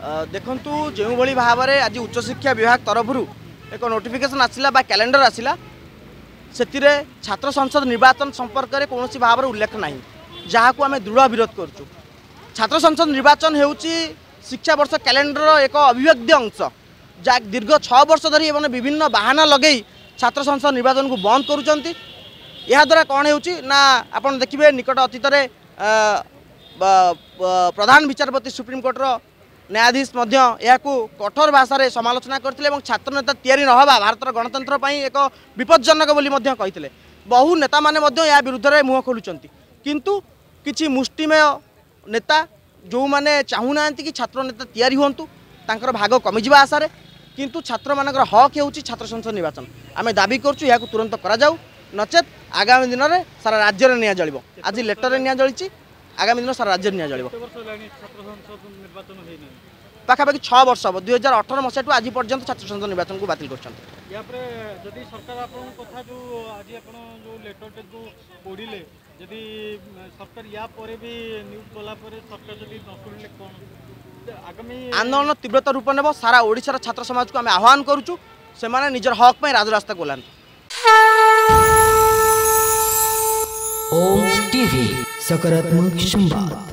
देखु जो भाई भाव में आज उच्चशिक्षा विभाग तरफ एक नोटिफिकेशन आसला कैलेंडर आसला से छात्र संसद निर्वाचन संपर्क में कौन भाव में उल्लेख ना जहाँ को आम दृढ़ विरोध करुँ। छात्र संसद निर्वाचन हो शिक्षा वर्ष कैलेंडर एक अविभाज्य अंश जहाँ दीर्घ 6 वर्ष धरी विभिन्न बाहाना लगे छात्र संसद निर्वाचन को बंद करुँच। द्वारा कौन होना आप देखिए निकट अतीत प्रधान विचारपति सुप्रीमकोर्टर न्यायाधीश कठोर भाषा में समालोचना करते छात्र नेता तैयारी नहबा भारत गणतंत्र एक विपज्जनक कहते बहु नेता माने या विरुद्ध में मुह खोलुंट किंतु किछि मुष्टिमेय नेता जो माने चाहूना कि छात्र नेता तैयारी हूँ भाग कमिजा आशार किंतु छात्र मान हक हो छात्र संसद निर्वाचन आम दाबी करूँ तुरंत कराऊ नचेत आगामी दिन में सारा राज्य में निया जल आज लेटर निया जली आगामी दिन सारा राज्य निया जल पाखापाखि 6 वर्ष हम 2018 मसीह आज पर्यंत छात्र संसद निर्वाचन को बातिल कर आंदोलन तीव्रता रूप ने सारा ओडिशार छात्र समाज को आम आह्वान करुचु से निजर हक में राजरास्ता को लान। ओम टीवी सकारात्मक संवाद।